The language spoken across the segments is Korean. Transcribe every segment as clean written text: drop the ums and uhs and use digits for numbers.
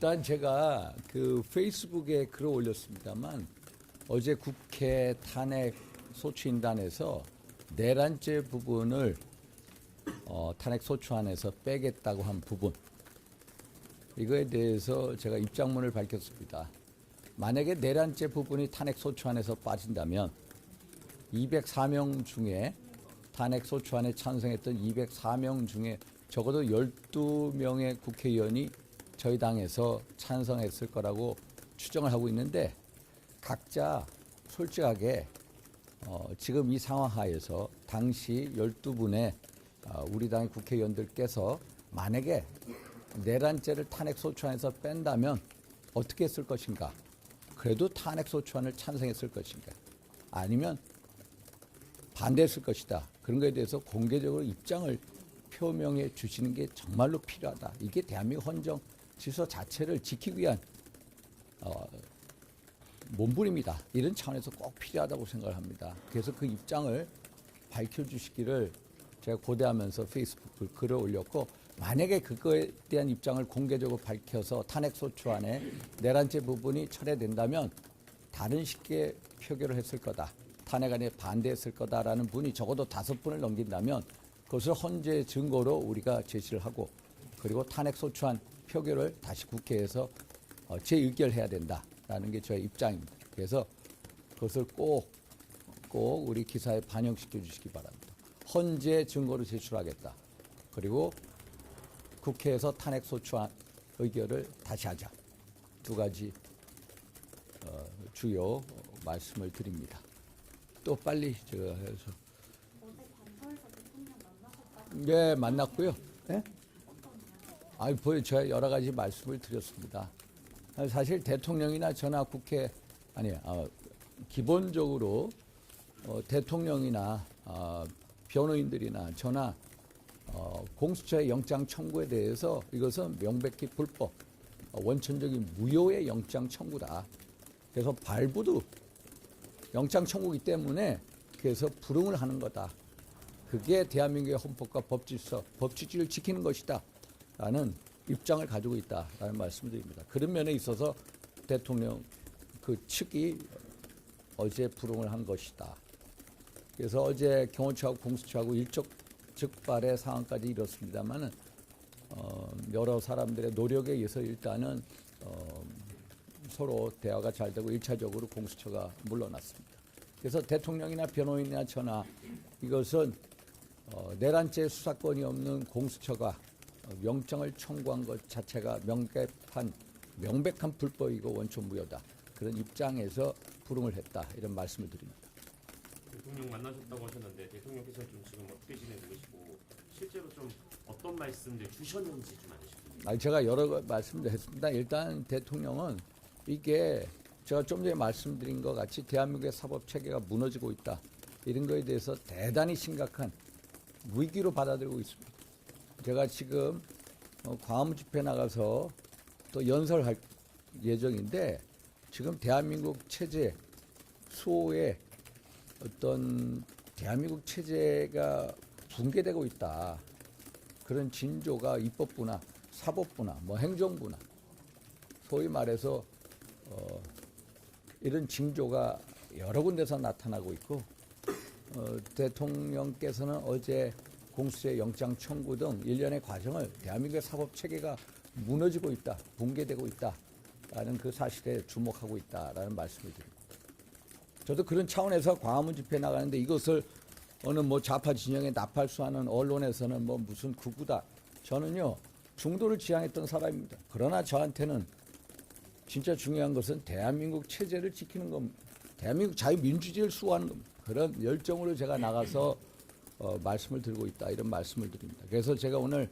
일단 제가 그 페이스북에 글을 올렸습니다만 어제 국회 탄핵 소추인단에서 내란죄 부분을 탄핵 소추안에서 빼겠다고 한 부분, 이거에 대해서 제가 입장문을 밝혔습니다. 만약에 내란죄 부분이 탄핵 소추안에서 빠진다면 204명 중에 탄핵 소추안에 찬성했던 204명 중에 적어도 12명의 국회의원이 저희 당에서 찬성했을 거라고 추정을 하고 있는데, 각자 솔직하게 지금 이 상황 하에서 당시 12분의 우리 당의 국회의원들께서 만약에 내란죄를 탄핵 소추안에서 뺀다면 어떻게 했을 것인가? 그래도 탄핵 소추안을 찬성했을 것인가? 아니면 반대했을 것이다. 그런 것에 대해서 공개적으로 입장을 표명해 주시는 게 정말로 필요하다. 이게 대한민국 헌정 질서 자체를 지키기 위한 몸부림이다. 이런 차원에서 꼭 필요하다고 생각을 합니다. 그래서 그 입장을 밝혀주시기를 제가 고대하면서 페이스북 글을 올렸고, 만약에 그거에 대한 입장을 공개적으로 밝혀서 탄핵소추안에 내란죄 부분이 철회된다면 다른 식의 표결을 했을 거다. 탄핵안에 반대했을 거다라는 분이 적어도 5분을 넘긴다면 그것을 헌재 증거로 우리가 제시를 하고, 그리고 탄핵소추안 표결을 다시 국회에서 재의결해야 된다라는 게 저의 입장입니다. 그래서 그것을 꼭 우리 기사에 반영시켜 주시기 바랍니다. 헌재 증거로 제출하겠다. 그리고 국회에서 탄핵소추안 의결을 다시 하자. 2가지 주요 말씀을 드립니다. 또 빨리 제가 해서. 어제 관서에서 대통령 만나셨다고? 네, 만났고요. 네? 아니, 제가 여러 가지 말씀을 드렸습니다. 사실 대통령이나 저나 국회, 기본적으로 대통령이나 변호인들이나 저나 공수처의 영장 청구에 대해서 이것은 명백히 불법, 원천적인 무효의 영장 청구다. 그래서 발부도 영장 청구이기 때문에 그래서 불응을 하는 거다. 그게 대한민국의 헌법과 법치주의를 지키는 것이다. 라는 입장을 가지고 있다라는 말씀을 드립니다. 그런 면에 있어서 대통령 그 측이 어제 불응을 한 것이다. 그래서 어제 경호처하고 공수처하고 일촉즉발의 상황까지 이뤘습니다만은 여러 사람들의 노력에 의해서 일단은 서로 대화가 잘 되고 1차적으로 공수처가 물러났습니다. 그래서 대통령이나 변호인이나 저나 이것은 내란죄 수사권이 없는 공수처가 영장을 청구한 것 자체가 명백한 불법이고 원천무효다. 그런 입장에서 불응을 했다. 이런 말씀을 드립니다. 대통령 만나셨다고 하셨는데 대통령께서 좀 지금 어떻게 지내고 계시고 실제로 좀 어떤 말씀들 주셨는지 좀 알려주십시오. 제가 여러 말씀을 했습니다. 일단 대통령은 이게 제가 좀 전에 말씀드린 것 같이 대한민국의 사법체계가 무너지고 있다. 이런 거에 대해서 대단히 심각한 위기로 받아들이고 있습니다. 제가 지금 광화문 집회 나가서 또 연설할 예정인데, 지금 대한민국 체제 수호의 어떤 대한민국 체제가 붕괴되고 있다. 그런 징조가 입법부나 사법부나 행정부나 소위 말해서 이런 징조가 여러 군데서 나타나고 있고, 대통령께서는 어제 공수처의 영장 청구 등 일련의 과정을 대한민국의 사법체계가 무너지고 있다, 붕괴되고 있다라는 그 사실에 주목하고 있다라는 말씀을 드립니다. 저도 그런 차원에서 광화문 집회 나가는데 이것을 어느 좌파 진영에 나팔수하는 언론에서는 무슨 극우다. 저는요, 중도를 지향했던 사람입니다. 그러나 저한테는 진짜 중요한 것은 대한민국 체제를 지키는 겁니다. 대한민국 자유민주주의를 수호하는 겁니다. 그런 열정으로 제가 나가서 말씀을 드리고 있다. 이런 말씀을 드립니다. 그래서 제가 오늘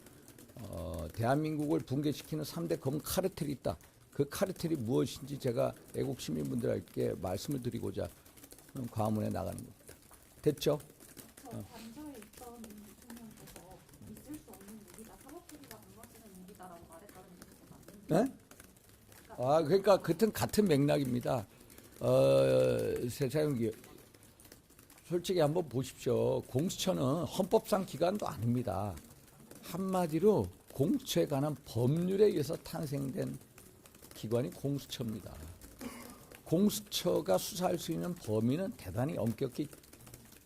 대한민국을 붕괴시키는 3대 검은 카르텔이 있다. 그 카르텔이 무엇인지 제가 애국 시민분들에게 말씀을 드리고자 광화문에 나가는 겁니다. 됐죠? 관저에 있던 대통령께서 있을 수 없는 일이다, 사법체계가 무너지는 일이다라고 말했다는 얘기가 맞는데? 네? 그러니까 같은 맥락입니다. 세상에 솔직히 한번 보십시오. 공수처는 헌법상 기관도 아닙니다. 한마디로 공수처에 관한 법률에 의해서 탄생된 기관이 공수처입니다. 공수처가 수사할 수 있는 범위는 대단히 엄격히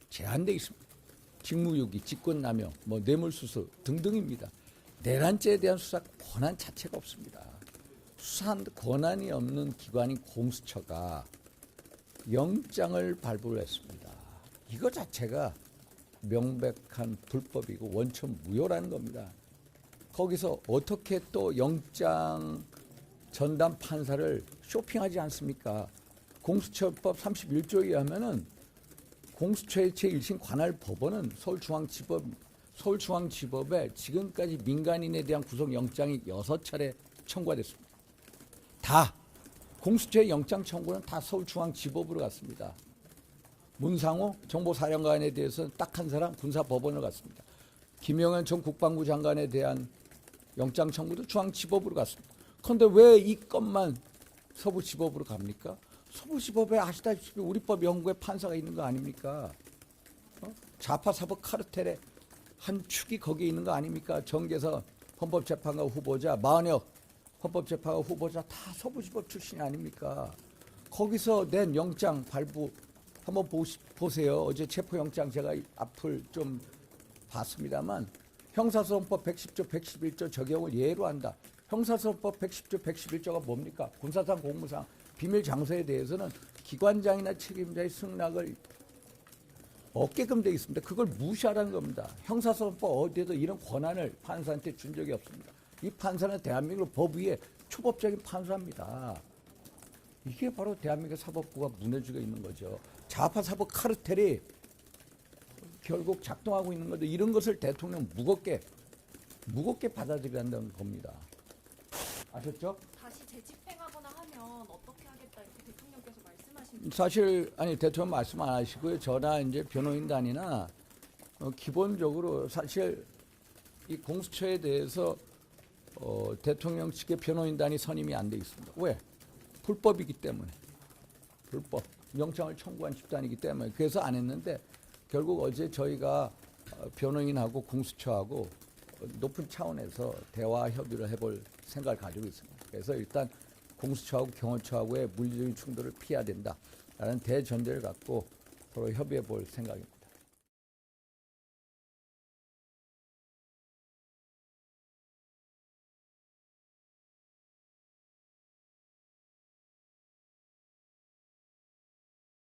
제한되어 있습니다. 직무유기, 직권남용, 뇌물수수 등등입니다. 내란죄에 대한 수사 권한 자체가 없습니다. 수사한 권한이 없는 기관인 공수처가 영장을 발부를 했습니다. 이거 자체가 명백한 불법이고 원천 무효라는 겁니다. 거기서 어떻게 또 영장 전담 판사를 쇼핑하지 않습니까? 공수처법 31조에 의하면은 공수처의 제1심 관할 법원은 서울중앙지법에 지금까지 민간인에 대한 구속영장이 6차례 청구가 됐습니다. 다 공수처의 영장 청구는 다 서울중앙지법으로 갔습니다. 문상호 정보사령관에 대해서는 딱 한 사람 군사법원으로 갔습니다. 김영현 전 국방부 장관에 대한 영장 청구도 중앙지법으로 갔습니다. 그런데 왜 이 건만 서부지법으로 갑니까? 서부지법에 아시다시피 우리법 연구에 판사가 있는 거 아닙니까? 좌파 사법 카르텔의 한 축이 거기에 있는 거 아닙니까? 정계선 헌법재판관 후보자, 마은혁 헌법재판관 후보자 다 서부지법 출신이 아닙니까? 거기서 낸 영장 발부 한번 보세요. 어제 체포영장 제가 앞을 좀 봤습니다만 형사소송법 110조, 111조 적용을 예로 한다. 형사소송법 110조, 111조가 뭡니까? 군사상, 공무상, 비밀 장소에 대해서는 기관장이나 책임자의 승낙을 얻게끔 되어 있습니다. 그걸 무시하라는 겁니다. 형사소송법 어디에도 이런 권한을 판사한테 준 적이 없습니다. 이 판사는 대한민국 법 위에 초법적인 판사입니다. 이게 바로 대한민국 사법부가 무너지고 있는 거죠. 좌파 사법 카르텔이 결국 작동하고 있는 건데 이런 것을 대통령 무겁게 받아들여야 한다는 겁니다. 아셨죠? 다시 재집행하거나 하면 어떻게 하겠다 이렇게 대통령께서 말씀하신 사실 대통령 말씀 안 하시고요. 저나 이제 변호인단이나 기본적으로 사실 이 공수처에 대해서 대통령 측의 변호인단이 선임이 안 돼 있습니다. 왜? 불법이기 때문에. 불법. 영장을 청구한 집단이기 때문에. 그래서 안 했는데 결국 어제 저희가 변호인하고 공수처하고 높은 차원에서 대화 협의를 해볼 생각을 가지고 있습니다. 그래서 일단 공수처하고 경호처하고의 물리적인 충돌을 피해야 된다라는 대전제를 갖고 서로 협의해 볼 생각입니다.